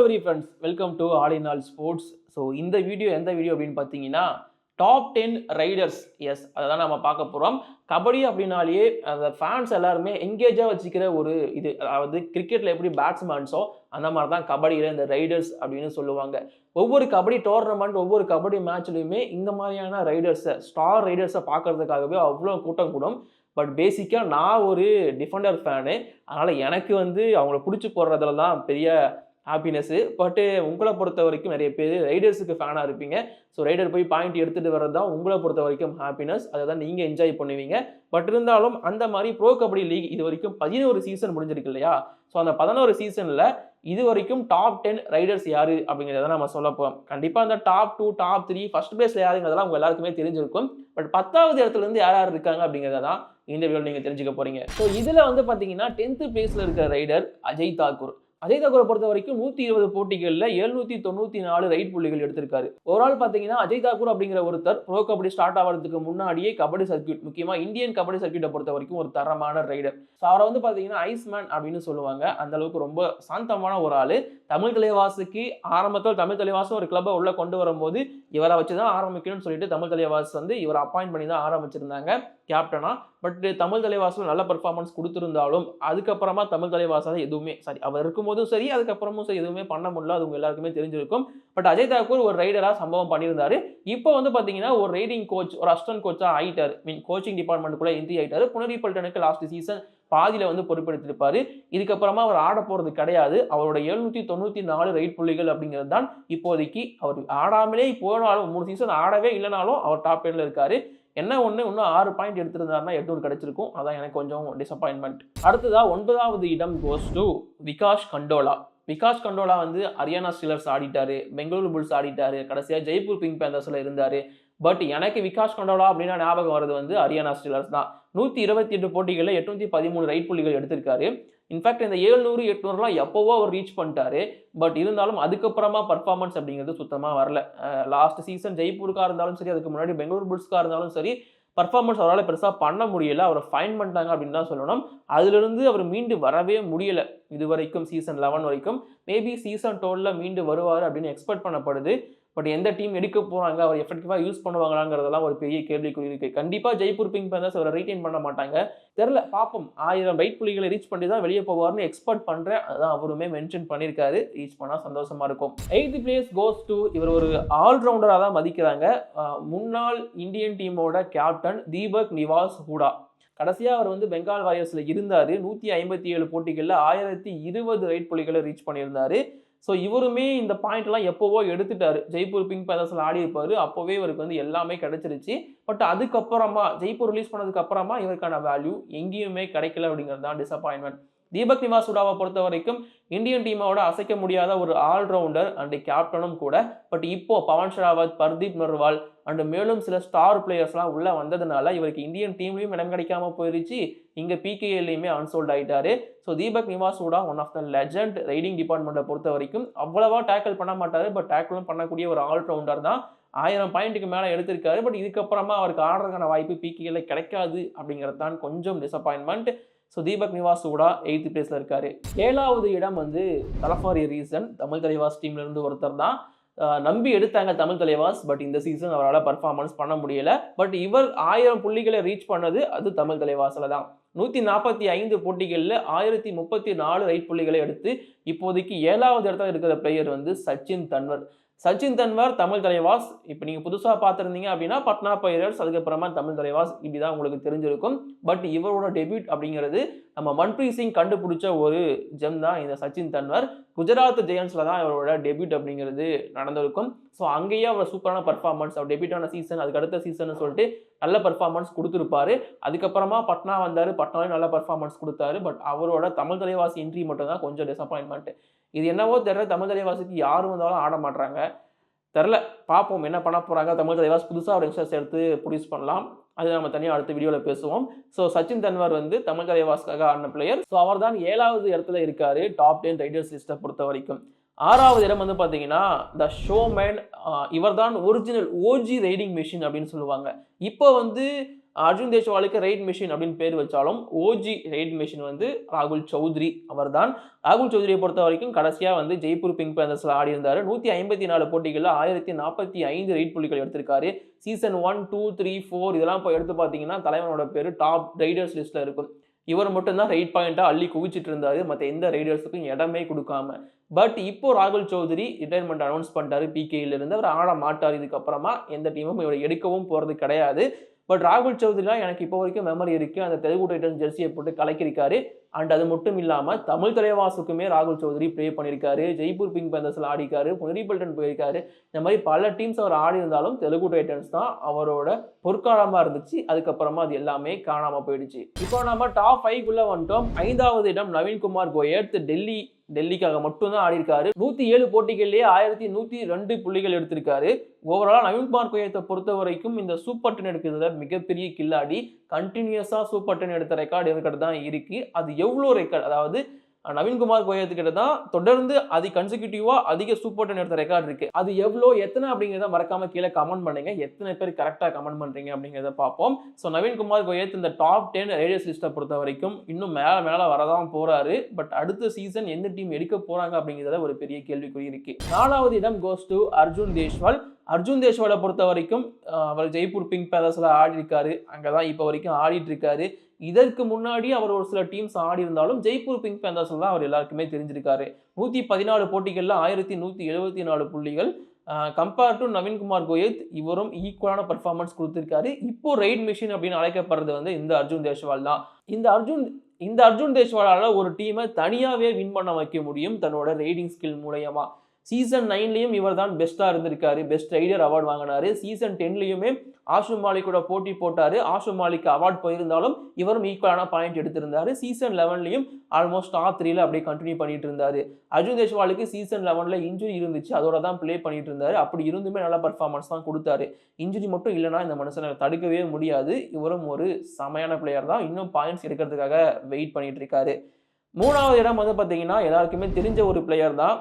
Every friends, welcome to all in all sports. So இந்த video எந்த video அப்படின்னு பார்த்தீங்கன்னா, டாப் 10 ரைடர்ஸ். எஸ், அதை தான் நம்ம பார்க்க போகிறோம். கபடி அப்படின்னாலேயே அந்த ஃபேன்ஸ் எல்லாருமே எங்கேஜாக வச்சுக்கிற ஒரு இது, அதாவது கிரிக்கெட்டில் எப்படி பேட்ஸ்மேன்ஸோ அந்த மாதிரி தான் கபடியில் இந்த ரைடர்ஸ் அப்படின்னு சொல்லுவாங்க. ஒவ்வொரு கபடி டோர்னமெண்ட், ஒவ்வொரு கபடி மேட்ச்லையுமே இந்த மாதிரியான ரைடர்ஸை, ஸ்டார் ரைடர்ஸை பார்க்கறதுக்காகவே அவ்வளோ கூட்டம் கூடும். பட் பேசிக்காக நான் ஒரு டிஃபெண்டர் ஃபேனு. அதனால் எனக்கு வந்து அவங்கள பிடிச்சி போடுறதுல தான் பெரிய ஹாப்பினஸ்ஸு. பட்டு உங்களை பொறுத்த வரைக்கும் நிறைய பேர் ரைடர்ஸுக்கு ஃபேனாக இருப்பீங்க. ஸோ ரைடர் போய் பாயிண்ட் எடுத்துகிட்டு வர்றது தான் உங்களை பொறுத்த வரைக்கும் ஹாப்பினஸ். அதை தான் நீங்கள் என்ஜாய் பண்ணுவீங்க. பட் இருந்தாலும் அந்த மாதிரி ப்ரோ கபடி லீக் இது வரைக்கும் 11 சீசன் முடிஞ்சிருக்கு இல்லையா? ஸோ அந்த 11 சீசனில் இது வரைக்கும் டாப் 10 ரைடர்ஸ் யார் அப்படிங்கிறத நம்ம சொல்ல போகிறோம். கண்டிப்பாக அந்த டாப் 2, டாப் 3, ஃபர்ஸ்ட் பிளேஸில் யாருங்கிறதெல்லாம் உங்கள் எல்லாருக்குமே தெரிஞ்சிருக்கும். பட் 10வது இடத்துலேருந்து யார் யார் இருக்காங்க அப்படிங்கிறத தான் இந்த வீடியோவில் நீங்கள் தெரிஞ்சுக்க போகிறீங்க. ஸோ இதில் வந்து பார்த்தீங்கன்னா 10th பிளேஸில் இருக்கிற ரைடர் அஜய் தாக்கூர். அஜய் தாக்கூரை பொறுத்த வரைக்கும் 120 போட்டிகளில் 794 ரைட் புள்ளிகள் எடுத்திருக்காரு. ஒரு ஆள் பார்த்தீங்கன்னா அஜய் தாக்கூர் அப்படிங்கிற ஒருத்தர் ப்ரோ கபடி ஸ்டார்ட் ஆகிறதுக்கு முன்னாடியே கபடி சர்க்யூட், முக்கியமாக இந்தியன் கபடி சர்க்யூட்டை பொறுத்த வரைக்கும் ஒரு தரமான ரைடர். ஸோ அவரை வந்து பார்த்தீங்கன்னா ஐஸ்மேன் அப்படின்னு சொல்லுவாங்க. அந்த அளவுக்கு ரொம்ப சாந்தமான ஒரு ஆள். தமிழ் தலைவாசுக்கு ஆரம்பத்தில் தமிழ் தலைவாசு ஒரு கிளப்பை உள்ள கொண்டு வரும்போது இவரை வச்சு தான் ஆரம்பிக்கணும்னு சொல்லிட்டு தமிழ் தலைவாசு வந்து இவரை அப்பாயிண்ட் பண்ணி தான் ஆரம்பிச்சிருந்தாங்க கேப்டனா. பட் தமிழ் தலைவாசில் நல்ல பெர்ஃபார்மன்ஸ் கொடுத்துருந்தாலும் அதுக்கப்புறமா தமிழ் தலைவாசால் எதுவுமே சரி, அவர் இருக்கும்போதும் சரி அதுக்கப்புறமும் சரி எதுவுமே பண்ண முடியல. அது உங்க எல்லாருக்குமே தெரிஞ்சிருக்கும். பட் அஜய் தாக்கூர் ஒரு ரைடராக சம்பவம் பண்ணியிருந்தாரு. இப்போ வந்து பார்த்தீங்கன்னா ஒரு ரைடிங் கோச், ஒரு அசிஸ்டன்ட் கோச்சாக ஆயிட்டார். கோச்சிங் டிபார்ட்மெண்ட்டுக்குள்ளே என்ட்ரி ஆயிட்டாரு. புனரி பல்டனுக்கு லாஸ்ட் சீசன் பாதியில் வந்து பொறுப்பெடுத்திருப்பாரு. இதுக்கப்புறமா அவர் ஆட போகிறது கிடையாது. அவரோட 794 ரைட் புள்ளிகள் அப்படிங்கிறது தான் இப்போதைக்கு. அவர் ஆடாமலே போனாலும் 3 சீசன் ஆடவே இல்லைனாலும் அவர் டாப் 10ல இருக்காரு. என்ன ஒன்று, இன்னும் 6 பாயிண்ட் எடுத்திருந்தாருன்னா 800 கிடைச்சிருக்கும். அதான் எனக்கு கொஞ்சம் டிசப்பாயின்மெண்ட். அடுத்ததா 9வது இடம் கோஸ் டு விகாஷ் கண்டோலா. விகாஷ் கண்டோலா வந்து ஹரியானா ஸ்டீலர்ஸ் ஆடிட்டாரு, பெங்களூரு புல்ஸ் ஆடிட்டாரு, கடைசியாக ஜெய்ப்பூர் பிங்க் பேந்தர்ஸில் இருந்தார். பட் எனக்கு விகாஷ் கண்டோலா அப்படின்னா ஞாபகம் வருது வந்து ஹரியானா ஸ்டீலர்ஸ் தான். 128 போட்டிகளில் 813 ரைட் புள்ளிகள் எடுத்திருக்காரு. இன்ஃபேக்ட் இந்த 700, 800லாம் எப்போவோ அவர் ரீச் பண்ணிட்டாரு. பட் இருந்தாலும் அதுக்கப்புறமா பர்ஃபார்மன்ஸ் அப்படிங்கிறது சுத்தமாக வரல. லாஸ்ட் சீசன் ஜெய்ப்பூருக்காக இருந்தாலும் சரி, அதுக்கு முன்னாடி பெங்களூர் புல்ஸ்க்காக இருந்தாலும் சரி, பர்ஃபார்மன்ஸ் அவரால் பெருசாக பண்ண முடியல. அவரை ஃபைன் பண்ணிட்டாங்க அப்படின்னு தான் சொல்லணும். அதிலிருந்து அவர் மீண்டு வரவே முடியலை இது வரைக்கும். சீசன் 11 வரைக்கும். மேபி சீசன் 12 மீண்டு வருவார் அப்படின்னு எக்ஸ்பெக்ட் பண்ணப்படுது. பட் எந்த டீம் எடுக்க போகிறாங்க, அவர் எஃபெக்டிவாக யூஸ் பண்ணுவாங்களாங்கிறதெல்லாம் ஒரு பெரிய கேள்விக்குறி இருக்குது. கண்டிப்பாக ஜெய்ப்பூர் பிங்க் பேந்தர்ஸ் அவரை ரீட்டைன் பண்ண மாட்டாங்க. தெரில, பார்ப்போம். 1000 ரைட் புள்ளிகளை ரீச் பண்ணி தான் வெளியே போவார்னு எக்ஸ்பெக்ட் பண்ணுறேன். அதான் அவருமே மென்ஷன் பண்ணியிருக்காரு. ரீச் பண்ணால் சந்தோஷமாக இருக்கும். 8th பிளேஸ் கோஸ் டு, இவர் ஒரு ஆல்ரவுண்டராக தான் மதிக்கிறாங்க. முன்னாள் இந்தியன் டீமோட கேப்டன் தீபக் நிவாஸ் ஹூடா. கடைசியாக அவர் வந்து பெங்கால் வாரியர்ஸில் இருந்தார். 157 போட்டிகளில் 1020 ரைட் புள்ளிகளை ரீச் பண்ணியிருந்தார். ஸோ இவருமே இந்த பாயிண்ட்லாம் எப்போவோ எடுத்துட்டாரு. ஜெய்ப்பூர் பிங்க் பேந்தர்ஸில் ஆடி இருப்பார். அப்போவே இவருக்கு வந்து எல்லாமே கிடைச்சிருச்சு. பட் அதுக்கப்புறமா ஜெய்ப்பூர் ரிலீஸ் பண்ணதுக்கு அப்புறமா இவருக்கான வேல்யூ எங்கேயுமே கிடைக்கல அப்படிங்கிறது தான் டிசப்பாயின்மெண்ட். தீபக் நிவாஸ் ஹூடாவை பொறுத்த வரைக்கும் இந்தியன் டீமோட அசைக்க முடியாத ஒரு ஆல்ரவுண்டர் அண்ட் கேப்டனும் கூட. பட் இப்போ பவன் ஷராவத், பர்தீப் நர்வால் அண்ட் மேலும் சில ஸ்டார் பிளேயர்ஸ்லாம் உள்ளே வந்ததுனால இவருக்கு இந்தியன் டீம்லையும் இடம் கிடைக்காம போயிருச்சு. இங்கே பிகேஎல்லையுமே அன்சோல்ட் ஆகிட்டாரு. So Deepak Niwas Hooda one of the legend. Riding டிபார்ட்மெண்ட்டை பொறுத்த வரைக்கும் அவ்வளவா டேக்கிள் பண்ண மாட்டார். பட் டேக்கிளும் பண்ணக்கூடிய ஒரு ஆல்ரவுண்டர் தான். 1000 பாயிண்ட்டுக்கு மேலே எடுத்திருக்காரு. பட் இதுக்கப்புறமா அவருக்கு ஆடுறதுக்கான வாய்ப்பு பிகேஎல்ல கிடைக்காது அப்படிங்கிறது தான் கொஞ்சம் disappointment. So Deepak Niwas Hooda 8th பிளேஸில் இருக்காரு. 7வது இடம் வந்து தலஃபாரி ரீசன். தமிழ் தலைவாஸ் டீம்லேருந்து ஒருத்தர் தான். நம்பி எடுத்தாங்க தமிழ் தலைவாஸ். பட் இந்த சீசன் அவரால் பர்ஃபார்மன்ஸ் பண்ண முடியல. பட் இவர் 1000 புள்ளிகளை ரீச் பண்ணது அது தமிழ் தலைவாசில் தான். 145 போட்டிகளில் 1034 ரைட் புள்ளிகளை எடுத்து இப்போதைக்கு 7வது இடத்துல இருக்கிற பிளேயர் வந்து சச்சின் தன்வர். சச்சின் தன்வர், தமிழ் தலைவாஸ். இப்போ நீங்கள் புதுசாக பார்த்துருந்தீங்க அப்படின்னா பட்னா பைரேட்ஸ், அதுக்கப்புறமா தமிழ் தலைவாஸ், இப்படி தான் உங்களுக்கு தெரிஞ்சிருக்கும். பட் இவரோட டெபியூட் அப்படிங்கிறது நம்ம மன்பிரீத் சிங் கண்டுபிடிச்ச ஒரு ஜெம் தான் இந்த சச்சின் தன்வர். குஜராத் ஜெயண்ட்ஸில் தான் இவரோட டெபியூட் அப்படிங்கிறது நடந்திருக்கும். ஸோ அங்கேயே அவர் சூப்பரான பர்ஃபார்மன்ஸ், அவர் டெபியூட்டான சீசன், அதுக்கு அடுத்த சீசன் சொல்லிட்டு நல்ல பர்ஃபார்மன்ஸ் கொடுத்துருப்பாரு. அதுக்கப்புறமா பட்னா வந்தார், பட்னாலையும் நல்ல பர்ஃபார்மன்ஸ் கொடுத்தாரு. பட் அவரோட தமிழ் தலைவாசி என்ட்ரி மட்டும் தான் கொஞ்சம் டிசப்பாயின்மெண்ட். இது என்னவோ தெரியல, தமிழ் தலைவாசிக்கு யாரும் வந்தாலும் ஆட மாட்டாங்க. தெரில, பார்ப்போம் என்ன பண்ண போகிறாங்க. தமிழ் தலைவாஸ் புதுசாக ஒரு யங்ஸ்டர்ஸ் எடுத்து ப்ரொடியூஸ் பண்ணலாம். அது நம்ம தனியாக அடுத்த வீடியோவில் பேசுவோம். ஸோ சச்சின் தன்வர் வந்து தமிழ் தலைவாஸ்க்காக ஆடின பிளேயர். ஸோ அவர் தான் 7வது இடத்துல இருக்காரு டாப் 10 ரைடர்ஸ் லிஸ்ட்டை பொறுத்த வரைக்கும். 6வது இடம் வந்து பார்த்தீங்கன்னா த ஷோமேன். இவர் தான் ஒரிஜினல் ஓஜி ரைடிங் மெஷின் அப்படின்னு சொல்லுவாங்க. இப்போ வந்து அர்ஜுன் தேஷ்வாலுக்கு ரைட் மிஷின் அப்படின்னு பேர் வச்சாலும் ஓஜி ரைட் மிஷின் வந்து ராகுல் சௌத்ரி அவர் தான். ராகுல் சௌத்ரியை பொறுத்த வரைக்கும் கடைசியாக வந்து ஜெய்ப்பூர் பிங்க் பேந்தர்ஸில் ஆடி இருந்தார். 154 போட்டிகளில் 1045 ரைட் புள்ளிகள் எடுத்திருக்காரு. சீசன் 1, 2, 3, 4 இதெல்லாம் இப்போ எடுத்து பார்த்தீங்கன்னா தலைவனோட பேர் டாப் ரைடர்ஸ் லிஸ்ட்டில் இருக்கும். இவர் மட்டும்தான் ரைட் பாயிண்டாக அள்ளி குவிச்சிட்டு இருந்தாரு, மற்ற எந்த ரைடர்ஸுக்கும் இடமே கொடுக்காம. பட் இப்போ ராகுல் சௌத்ரி ரிட்டையர்மெண்ட் அனௌன்ஸ் பண்ணிட்டாரு பிகேயிலிருந்து. அவர் ஆட மாட்டார், இதுக்கப்புறமா எந்த டீமும் இவரை எடுக்கவும் போகிறது கிடையாது. பட் ராகுல் சௌத்ரிலாம் எனக்கு இப்போ வரைக்கும் மெமரி இருக்குது, அந்த தெலுங்கு டைட்டன்ஸ் ஜெர்சியை போட்டு கலக்கிருக்காரு. அண்ட் அது மட்டும் இல்லாமல் தமிழ் தலைவாசுக்குமே ராகுல் சௌத்ரி ப்ளே பண்ணியிருக்காரு, ஜெய்ப்பூர் பிங்க் பேந்தர்ஸில் ஆடிக்காரு, புனரிபல்டன் போயிருக்காரு. இந்த மாதிரி பல டீம்ஸ் அவர் ஆடி இருந்தாலும் தெலுங்கு டைட்டன்ஸ் தான் அவரோட பொற்காலமாக இருந்துச்சு. அதுக்கப்புறமா அது எல்லாமே காணாமல் போயிடுச்சு. இப்போ நம்ம டாப் 5குள்ளே வந்துட்டோம். 5வது இடம் நவீன்குமார் கோயத். டெல்லிக்காக மட்டும்தான் ஆடி இருக்காரு. 107 போட்டிகள்லேயே 1102 புள்ளிகள் எடுத்திருக்காரு. ஓவராலா நவீன்குமார் கோயத்தை பொறுத்த வரைக்கும் இந்த சூப்பர் 10 எடுக்கிறதுல மிகப்பெரிய கில்லாடி. கண்டினியூஸா சூப்பர் 10 எடுத்த ரெக்கார்டு இவர்கிட்ட தான் இருக்கு. அது எவ்வளோ ரெக்கார்டு, அதாவது நவீன்குமார் கோயத்துக்கிட்ட தான் தொடர்ந்து கன்சிக்யூட்டிவா அதிக சூப்பர் 10 எடுத்த ரெக்கார்டு இருக்கு. அது எவ்வளோ எத்தனை அப்படிங்கிறத மறக்காம கீழே கமெண்ட் பண்ணுங்க. எத்தனை பேர் கரெக்டாக கமெண்ட் பண்றீங்க அப்படிங்கிறத பார்ப்போம். ஸோ நவீன்குமார் கோயத் இந்த டாப் 10 ரைடர்ஸ் லிஸ்ட்டை பொறுத்த வரைக்கும் இன்னும் மேலே வரதான் போறாரு. பட் அடுத்த சீசன் எந்த டீம் எடுக்க போறாங்க அப்படிங்கிறத ஒரு பெரிய கேள்விக்குறி இருக்கு. 4வது இடம் கோஸ் டு அர்ஜுன் தேஷ்வால். அர்ஜுன் தேஷ்வாலை பொறுத்த வரைக்கும் அவர் ஜெய்ப்பூர் பிங்க் பேலஸில் ஆடி இருக்காரு, அங்கே தான் இப்போ வரைக்கும் ஆடிட்டு இருக்காரு. இதற்கு முன்னாடி அவர் ஒரு சில டீம்ஸ் ஆடி இருந்தாலும் ஜெய்ப்பூர் பிங்க் பேந்தர்ஸில் தான் அவர் எல்லாருக்குமே தெரிஞ்சிருக்காரு. 114 போட்டிகளில் 1174 புள்ளிகள். கம்பேர் டு நவீன்குமார் கோயத் இவரும் ஈக்குவலான பர்ஃபார்மன்ஸ் கொடுத்துருக்காரு. இப்போ ரைட் மிஷின் அப்படின்னு அழைக்கப்படுறது வந்து இந்த அர்ஜுன் தேஷ்வால் தான். இந்த அர்ஜுன் தேஷ்வாலால் ஒரு டீமை தனியாகவே வின் பண்ண வைக்க முடியும் தன்னோட ரைடிங் ஸ்கில் மூலயமா. சீசன் 9லையும் இவர் தான் பெஸ்ட்டாக இருந்திருக்காரு, பெஸ்ட் ரைடர் அவார்டு வாங்கினாரு. சீசன் 10லையுமே ஆஷு மாலிக்கோட போட்டி போட்டார். ஆஷு மாலிக் அவார்டு போயிருந்தாலும் இவரும் ஈக்குவலான பாயிண்ட் எடுத்திருந்தாரு. சீசன் 11லையும் ஆல்மோஸ்ட் டாப் 3ல அப்படியே கண்டினியூ பண்ணிட்டு இருந்தாரு. அர்ஜுன் தேஷ்வாலுக்கு சீசன் 11ல் இன்ஜுரி இருந்துச்சு, அதோட தான் ப்ளே பண்ணிட்டு இருந்தாரு. அப்படி இருந்துமே நல்ல பர்ஃபார்மன்ஸ் தான் கொடுத்தாரு. இன்ஜுரி மட்டும் இல்லைனா இந்த மனுஷனை தடுக்கவே முடியாது. இவரும் ஒரு செமையான பிளேயர் தான், இன்னும் பாயிண்ட்ஸ் எடுக்கிறதுக்காக வெயிட் பண்ணிட்டு இருக்காரு. 3வது இடம் வந்து பார்த்தீங்கன்னா எல்லாருக்குமே தெரிஞ்ச ஒரு பிளேயர் தான்,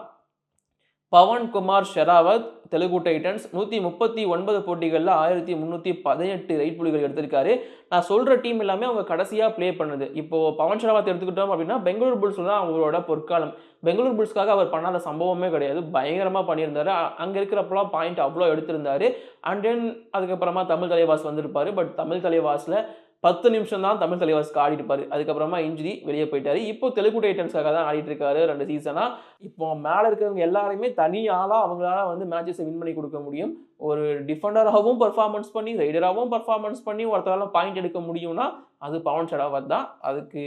பவன் குமார் ஷெராவத். தெலுங்கு டைட்டன்ஸ் 139 போட்டிகளில் 1318 ரைட் புள்ளிகள் எடுத்திருக்காரு. நான் சொல்கிற டீம் எல்லாமே அவங்க கடைசியாக ப்ளே பண்ணுது. இப்போது பவன் ஷெராவத் எடுத்துக்கிட்டோம் அப்படின்னா பெங்களூர் புல்ஸ் தான் அவங்களோட பொற்காலம். பெங்களூர் புல்ஸ்க்காக அவர் பண்ணாத சம்பவமே கிடையாது, பயங்கரமாக பண்ணியிருந்தாரு. அங்கே இருக்கிறப்பெல்லாம் பாயிண்ட் அவ்வளோ எடுத்திருந்தாரு. அண்ட் தென் அதுக்கப்புறமா தமிழ் தலைவாஸ் வந்திருப்பார். பட் தமிழ் தலைவாஸில் 10 நிமிஷம் தான் தமிழ் தலைவாஸ்க்கு ஆடிட்டு இருப்பாரு. அதுக்கப்புறமா இன்ஜுரி வெளியே போயிட்டாரு. இப்போ தெலுங்கு டைட்டன்ஸ்க்காக தான் ஆடிட்டு இருக்காரு 2 சீசனா. இப்போ மேலே இருக்கிறவங்க எல்லாருமே தனியாலாம் அவங்களால வந்து மேட்சஸை வின் பண்ணி கொடுக்க முடியும். ஒரு டிஃபெண்டராகவும் பர்ஃபார்மன்ஸ் பண்ணி, ரைடராகவும் பர்ஃபார்மன்ஸ் பண்ணி ஒருத்தரால பாயிண்ட் எடுக்க முடியும்னா அது பவன் ஷெராவத் தான். அதுக்கு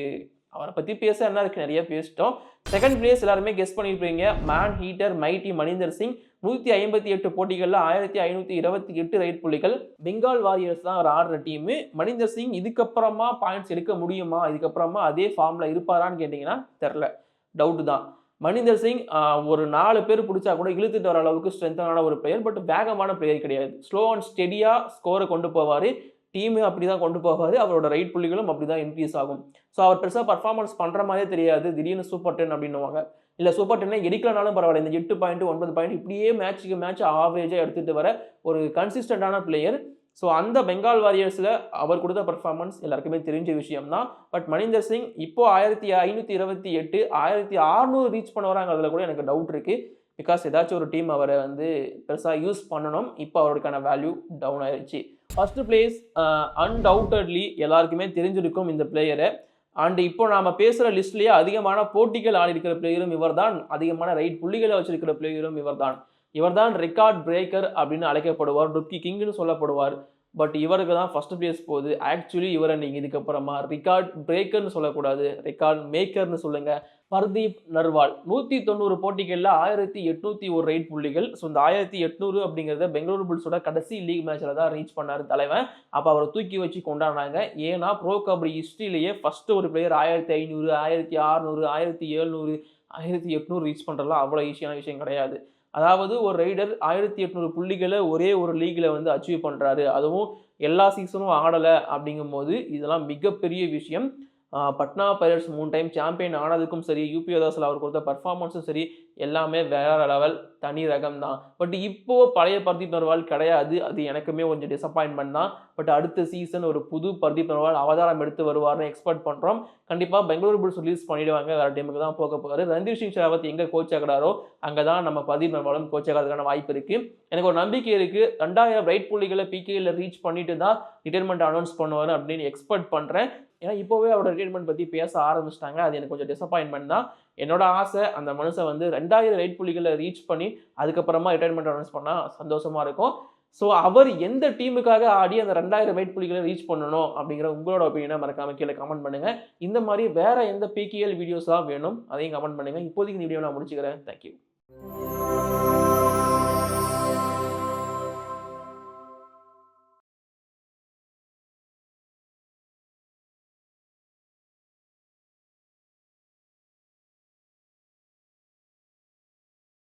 அவரை பற்றி பேச என்ன இருக்குது, நிறைய பேசிட்டோம். செகண்ட் பிளேஸ் எல்லாருமே கெஸ் பண்ணியிருப்பீங்க, man heater mighty Maninder Singh. 158 போட்டிகளில் 1528 ரைட் புள்ளிகள். பெங்கால் வாரியர்ஸ் தான் அவர் ஆடுற டீமு. மணிந்தர் சிங் இதுக்கப்புறமா பாயிண்ட்ஸ் எடுக்க முடியுமா, இதுக்கப்புறமா அதே ஃபார்மில் இருப்பாரான்னு கேட்டிங்கன்னா தெரில, டவுட்டு தான். மணிந்தர் சிங் ஒரு 4 பேர் பிடிச்சா கூட இழுத்துட்டு வர அளவுக்கு ஸ்ட்ரென்த்தான ஒரு பிளேயர். பட் வேகமான பிளேயர் கிடையாது. ஸ்லோ அண்ட் ஸ்டெடியாக ஸ்கோரை கொண்டு போவார், டீமு அப்படி தான் கொண்டு போவார். அவரோட ரைட் புள்ளிகளும் அப்படி தான் இன்க்ரீஸ் ஆகும். ஸோ அவர் பெருசாக பர்ஃபார்மன்ஸ் பண்ணுற மாதிரியே தெரியாது. திடீர்னு சூப்பர் 10 அப்படின்னுவாங்க. இல்லை சூப்பர் 10 எடுக்கலனாலும் பரவாயில்ல, இந்த 8 பாயிண்ட் 9 பாயிண்ட் இப்படியே மேட்ச் ஆவரேஜாக எடுத்துகிட்டு வர ஒரு கன்சிஸ்டண்டான பிளேயர். ஸோ அந்த பெங்கால் வாரியர்ஸில் அவர் கொடுத்த பர்ஃபார்மன்ஸ் எல்லாருக்குமே தெரிஞ்ச விஷயம் தான். பட் மணிந்தர் சிங் இப்போ 1528 1600 ரீச் பண்ண வராங்க. அதில் கூட எனக்கு டவுட் இருக்குது. பிகாஸ் ஏதாச்சும் ஒரு டீம் அவரை வந்து பெருசாக யூஸ் பண்ணணும். இப்போ அவருக்கான வேல்யூ டவுன் ஆயிடுச்சு. ஃபர்ஸ்ட் பிளேஸ் அன்டவுட்டட்லி எல்லாருக்குமே தெரிஞ்சிருக்கும் இந்த பிளேயரை. அண்ட் இப்போ நாம் பேசுகிற லிஸ்ட்லேயே அதிகமான போட்டிகள் ஆடி இருக்கிற பிளேயரும் இவர் தான், அதிகமான ரைட் புள்ளிகளை வச்சிருக்கிற பிளேயரும் இவர் தான் ரெக்கார்ட் பிரேக்கர் அப்படின்னு அழைக்கப்படுவார், ருக்கி கிங்னு சொல்லப்படுவார். பட் இவருக்கு தான் ஃபர்ஸ்ட் பிளேஸ் போகுது. ஆக்சுவலி இவரை நீங்கள் இதுக்கப்புறமா ரெக்கார்ட் பிரேக்கர்னு சொல்லக்கூடாது, ரெக்கார்ட் மேக்கர்னு சொல்லுங்கள். பர்தீப் நர்வால் 190 போட்டிகளில் 1801 ரைட் புள்ளிகள். ஸோ இந்த 1800 அப்படிங்கிறத பெங்களூரு புல்ஸோட கடைசி லீக் மேட்சில் தான் ரீச் பண்ணார் தலைவன். அப்போ அவரை தூக்கி வச்சு கொண்டாடினாங்க. ஏன்னா ப்ரோ கபடி ஹிஸ்ட்ரியிலேயே ஃபஸ்ட்டு ஒரு பிளேயர் 1500 1600 1700 1800 ரீச் பண்ணுறதுலாம் அவ்வளோ ஈஸியான விஷயம் கிடையாது. அதாவது ஒரு ரைடர் 1800 புள்ளிகளை ஒரே ஒரு லீகில் வந்து அச்சீவ் பண்ணுறாரு, அதுவும் எல்லா சீசனும் ஆடலை அப்படிங்கும்போது இதெல்லாம் மிகப்பெரிய விஷயம். பட்னா பைரட்ஸ் 3 டைம் சாம்பியன் ஆனதுக்கும் சரி, யூபி யோதாஸில் அவர் கொடுத்த பர்ஃபார்மன்ஸும் சரி, எல்லாமே வேற லெவல், தனி ரகம் தான். பட் இப்போ பழைய பர்தீப் நர்வால் கிடையாது. அது எனக்குமே கொஞ்சம் டிசப்பாயின்ட்மென்ட் தான். பட் அடுத்த சீசன் ஒரு புது பர்தீப் நர்வால் அவதாரம் எடுத்து வருவார்னு எக்ஸ்பெக்ட் பண்றோம். கண்டிப்பா பெங்களூரு புல்ஸ் ரிலீஸ் பண்ணிடுவாங்க. வேற டீமுக்கு தான் போக போறாரு. ரந்தீர் சிங் ஷெகாவத் எங்க கோச் ஆகுறாரோ அங்க தான் நம்ம பர்தீப் நர்வாலும் கோச் ஆகிறதுக்கான வாய்ப்பு இருக்கு. எனக்கு ஒரு நம்பிக்கை இருக்கு. 2000 ரைட் புள்ளிகளை பிகேல ரீச் பண்ணிட்டு தான் ரிட்டையர்மெண்ட் அனௌன்ஸ் பண்ணுவாரு அப்படின்னு எக்ஸ்பெக்ட் பண்றேன். ஏன்னா இப்போவே அவரோட ரிட்டையர்மெண்ட் பத்தி பேச ஆரம்பிச்சிட்டாங்க. அது எனக்கு கொஞ்சம் டிசப்பாயின்ட்மென்ட் தான். என்னோட ஆசை அந்த மனுஷன் வந்து 2000 ரைட் புள்ளிகளை ரீச் பண்ணி அதுக்கப்புறமா ரிட்டையர்மெண்ட் அனௌன்ஸ் பண்ணா சந்தோஷமா இருக்கும். ஸோ அவர் எந்த டீமுக்காக ஆடி அந்த 2000 ரைட் புள்ளிகளை ரீச் பண்ணணும் அப்படிங்கிற உங்களோட ஒப்பீனியனை மறக்காம கீழே கமெண்ட் பண்ணுங்க. இந்த மாதிரி வேற எந்த பிகேஎல் வீடியோஸா வேணும் அதையும் கமெண்ட் பண்ணுங்க. இப்போதைக்கு இந்த வீடியோ நான் முடிச்சுக்கிறேன். தேங்க்யூ.